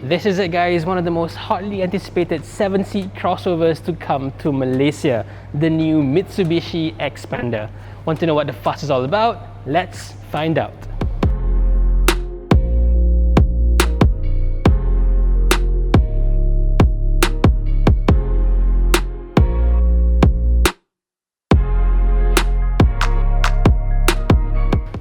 This is it, guys, one of the most hotly anticipated 7-seat crossovers to come to Malaysia, the new Mitsubishi Xpander. Want to know what the fuss is all about? Let's find out.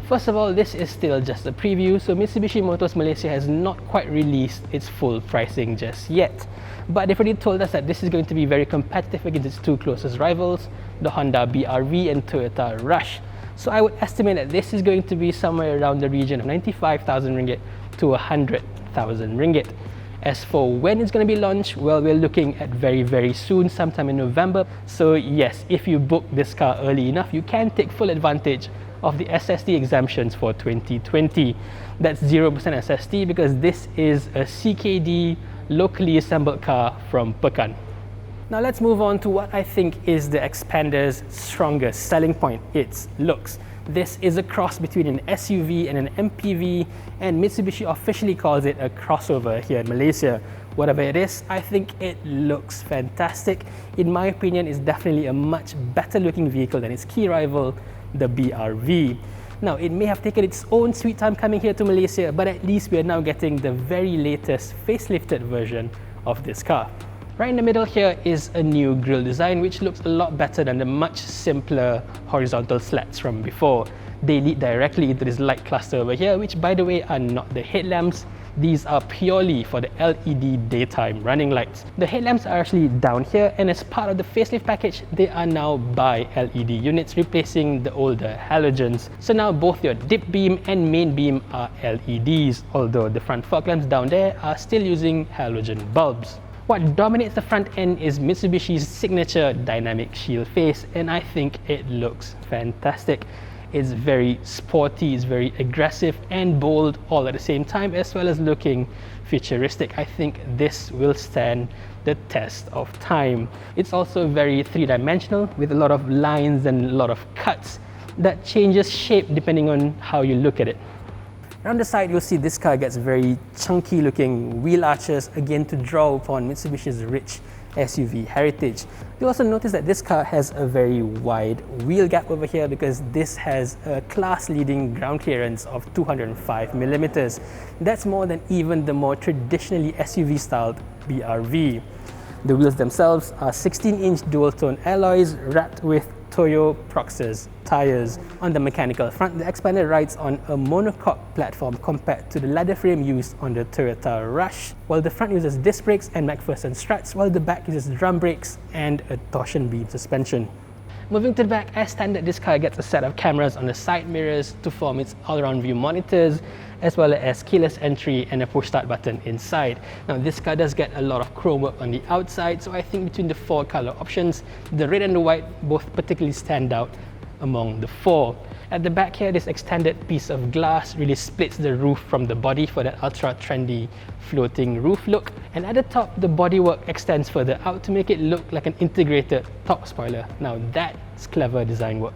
First of all, this is still just a preview, so Mitsubishi Motors Malaysia has not quite released its full pricing just yet. But they've already told us that this is going to be very competitive against its two closest rivals, the Honda BR-V and Toyota Rush. So I would estimate that this is going to be somewhere around the region of 95,000 ringgit to 100,000 ringgit. As for when it's going to be launched, well, we're looking at very soon, sometime in November. So yes, if you book this car early enough, you can take full advantage of the SST exemptions for 2020. That's 0% SST because this is a CKD locally assembled car from Pekan. Now let's move on to what I think is the Xpander's strongest selling point, its looks. This is a cross between an SUV and an MPV, and Mitsubishi officially calls it a crossover here in Malaysia. Whatever it is, I think it looks fantastic. In my opinion, it's definitely a much better looking vehicle than its key rival, the BR-V. Now, it may have taken its own sweet time coming here to Malaysia, but at least we are now getting the very latest facelifted version of this car. Right in the middle here is a new grille design which looks a lot better than the much simpler horizontal slats from before. They lead directly into this light cluster over here, which by the way are not the headlamps. These are purely for the LED daytime running lights. The headlamps are actually down here, and as part of the facelift package, they are now bi-LED units, replacing the older halogens. So now both your dip beam and main beam are LEDs, although the front fog lamps down there are still using halogen bulbs. What dominates the front end is Mitsubishi's signature dynamic shield face, and I think it looks fantastic. It's very sporty, it's very aggressive and bold all at the same time, as well as looking futuristic. I think this will stand the test of time. It's also very three-dimensional with a lot of lines and a lot of cuts that changes shape depending on how you look at it. Around the side, you'll see this car gets very chunky looking wheel arches, again to draw upon Mitsubishi's rich SUV heritage. You'll also notice that this car has a very wide wheel gap over here because this has a class-leading ground clearance of 205mm. That's more than even the more traditionally SUV-styled BR-V. The wheels themselves are 16-inch dual-tone alloys wrapped with Toyo Proxys tyres. On the mechanical front, the Xpander rides on a monocoque platform compared to the ladder frame used on the Toyota Rush, while the front uses disc brakes and McPherson struts, while the back uses drum brakes and a torsion beam suspension. Moving to the back, as standard, this car gets a set of cameras on the side mirrors to form its all-around view monitors, as well as keyless entry and a push start button inside. Now this car does get a lot of chrome work on the outside, so I think between the four color options, the red and the white both particularly stand out among the four. At the back here, this extended piece of glass really splits the roof from the body for that ultra trendy floating roof look. And at the top, the bodywork extends further out to make it look like an integrated top spoiler. Now that's clever design work.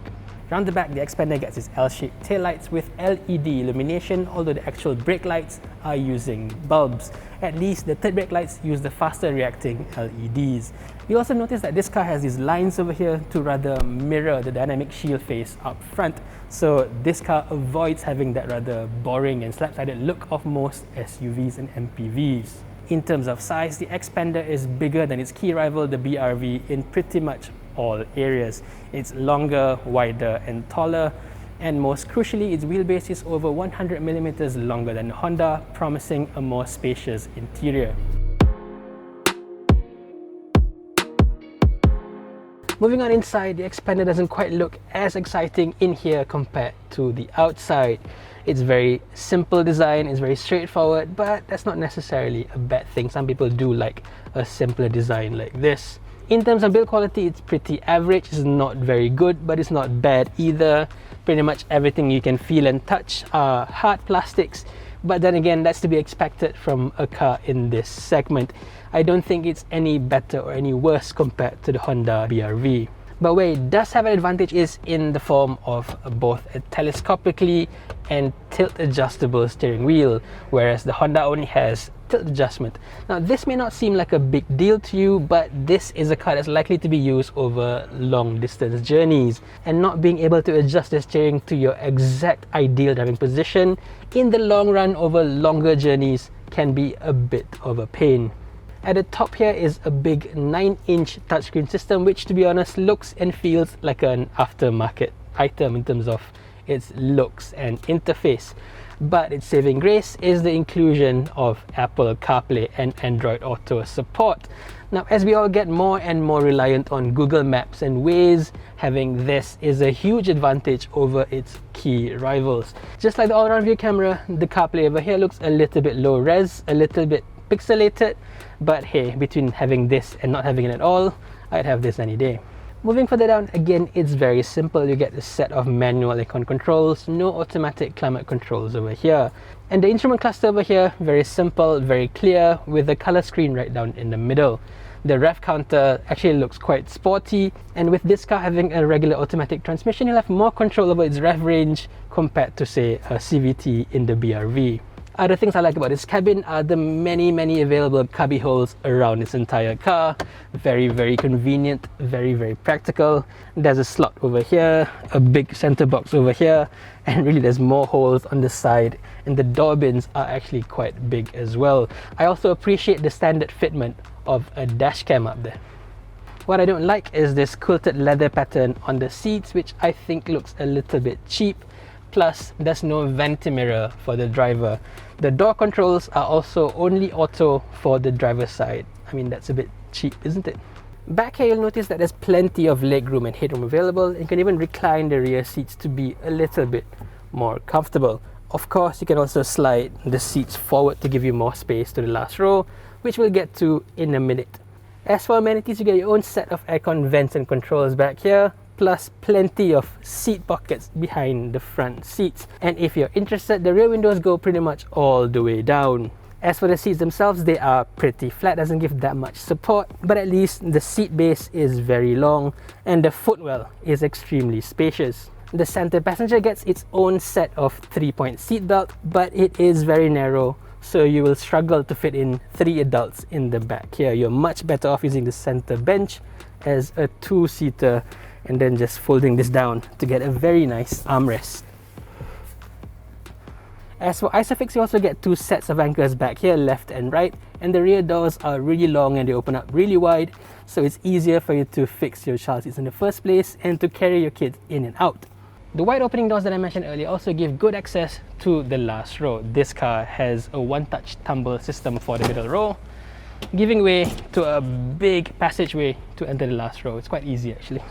Around the back, the Xpander gets its L-shaped taillights with LED illumination, although the actual brake lights are using bulbs. At least the third brake lights use the faster reacting LEDs. You also notice that this car has these lines over here to rather mirror the dynamic shield face up front. So this car avoids having that rather boring and slap-sided look of most SUVs and MPVs. In terms of size, the Xpander is bigger than its key rival, the BR-V, in pretty much all areas. It's longer, wider and taller, and most crucially, its wheelbase is over 100mm longer than the Honda, promising a more spacious interior. Moving on inside, the Xpander doesn't quite look as exciting in here compared to the outside. It's very simple design, it's very straightforward, but that's not necessarily a bad thing. Some people do like a simpler design like this. In terms of build quality, it's pretty average. It's not very good, but it's not bad either. Pretty much everything you can feel and touch are hard plastics, but then again, that's to be expected from a car in this segment. I don't think it's any better or any worse compared to the Honda BR-V. But where it does have an advantage is in the form of both a telescopically and tilt adjustable steering wheel, whereas the Honda only has tilt adjustment. Now this may not seem like a big deal to you, but this is a car that's likely to be used over long distance journeys, and not being able to adjust the steering to your exact ideal driving position in the long run over longer journeys can be a bit of a pain. At the top here is a big 9-inch touchscreen system, which to be honest looks and feels like an aftermarket item in terms of its looks and interface. But its saving grace is the inclusion of Apple CarPlay and Android Auto support. Now, as we all get more and more reliant on Google Maps and Waze, having this is a huge advantage over its key rivals. Just like the all-around view camera, the CarPlay over here looks a little bit low res, a little bit pixelated, but hey, between having this and not having it at all, I'd have this any day. Moving further down, again, it's very simple. You get a set of manual aircon controls, no automatic climate controls over here. And the instrument cluster over here, very simple, very clear, with the color screen right down in the middle. The rev counter actually looks quite sporty, and with this car having a regular automatic transmission, you'll have more control over its rev range compared to, say, a CVT in the BRV. Other things I like about this cabin are the many available cubby holes around this entire car. Very convenient, very practical. There's a slot over here, a big center box over here, and really there's more holes on the side, and the door bins are actually quite big as well. I also appreciate the standard fitment of a dash cam up there. What I don't like is this quilted leather pattern on the seats, which I think looks a little bit cheap. Plus, there's no vanity mirror for the driver. The door controls are also only auto for the driver's side. I mean, that's a bit cheap, isn't it? Back here, you'll notice that there's plenty of legroom and headroom available. You can even recline the rear seats to be a little bit more comfortable. Of course, you can also slide the seats forward to give you more space to the last row, which we'll get to in a minute. As for amenities, you get your own set of aircon vents and controls back here, plus plenty of seat pockets behind the front seats. And if you're interested, the rear windows go pretty much all the way down. As for the seats themselves, they are pretty flat, doesn't give that much support, but at least the seat base is very long and the footwell is extremely spacious. The center passenger gets its own set of 3-point seat belt, but it is very narrow, so you will struggle to fit in 3 adults in the back here. You're much better off using the center bench as a 2-seater and then just folding this down to get a very nice armrest. As for ISOFIX, you also get 2 sets of anchors back here, left and right, and the rear doors are really long and they open up really wide, so it's easier for you to fix your child seats in the first place and to carry your kids in and out. The wide opening doors that I mentioned earlier also give good access to the last row. This car has a one-touch tumble system for the middle row, giving way to a big passageway to enter the last row. It's quite easy actually.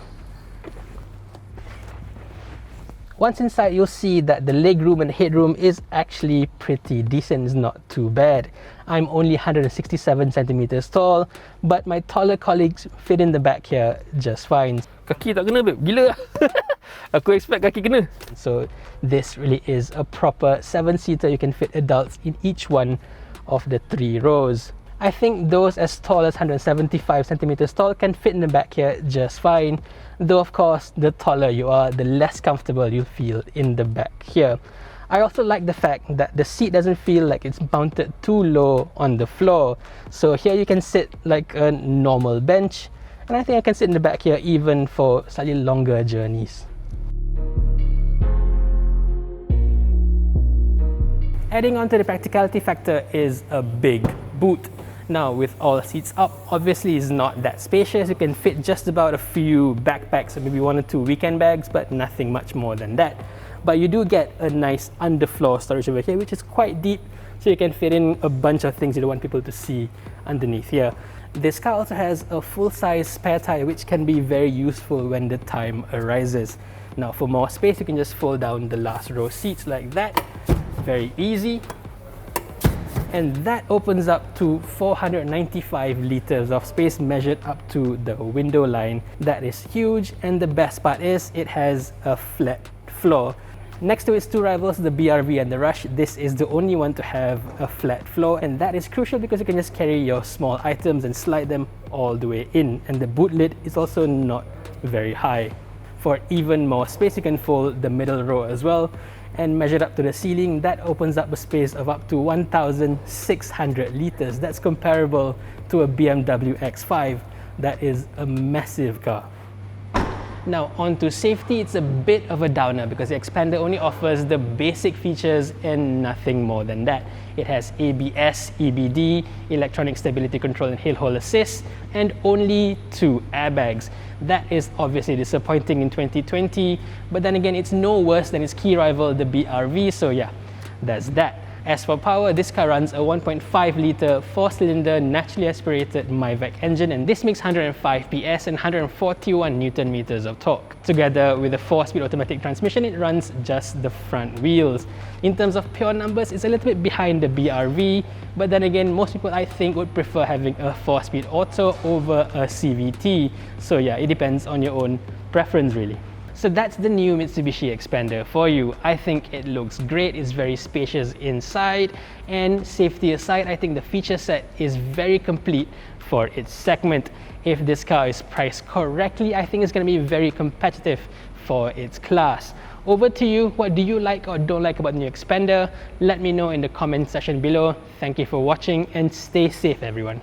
Once inside, you'll see that the legroom and the headroom is actually pretty decent. It's not too bad. I'm only 167 centimeters tall, but my taller colleagues fit in the back here just fine. Kaki tak kena, babe. Gila. Aku expect kaki kena. So this really is a proper 7-seater. You can fit adults in each one of the 3 rows. I think those as tall as 175 centimeters tall can fit in the back here just fine. Though of course, the taller you are, the less comfortable you'll feel in the back here. I also like the fact that the seat doesn't feel like it's mounted too low on the floor. So here you can sit like a normal bench, and I think I can sit in the back here even for slightly longer journeys. Adding on to the practicality factor is a big boot. Now, with all seats up, obviously it's not that spacious. You can fit just about a few backpacks or maybe 1 or 2 weekend bags, but nothing much more than that. But you do get a nice underfloor storage over here, which is quite deep, so you can fit in a bunch of things you don't want people to see underneath here. This car also has a full-size spare tire, which can be very useful when the time arises. Now, for more space, you can just fold down the last row seats like that. Very easy. And that opens up to 495 liters of space measured up to the window line. That is huge, and the best part is it has a flat floor. Next to its 2 rivals, the BRV and the Rush, this is the only one to have a flat floor, and that is crucial because you can just carry your small items and slide them all the way in, and the boot lid is also not very high. For even more space, you can fold the middle row as well, and measured up to the ceiling, that opens up a space of up to 1,600 liters. That's comparable to a BMW X5. That is a massive car. Now on to safety, it's a bit of a downer because the Xpander only offers the basic features and nothing more than that. It has ABS, EBD, electronic stability control and hill hold assist, and only 2 airbags. That is obviously disappointing in 2020, but then again, it's no worse than its key rival, the BRV, so yeah, that's that. As for power, this car runs a 1.5-litre 4-cylinder naturally aspirated Myvac engine, and this makes 105 PS and 141 Newton meters of torque. Together with a 4-speed automatic transmission, it runs just the front wheels. In terms of pure numbers, it's a little bit behind the BRV, but then again, most people I think would prefer having a 4-speed auto over a CVT. So yeah, it depends on your own preference really. So that's the new Mitsubishi Xpander for you. I think it looks great, it's very spacious inside, and safety aside, I think the feature set is very complete for its segment. If this car is priced correctly, I think it's going to be very competitive for its class. Over to you, what do you like or don't like about the new Xpander? Let me know in the comment section below. Thank you for watching and stay safe everyone.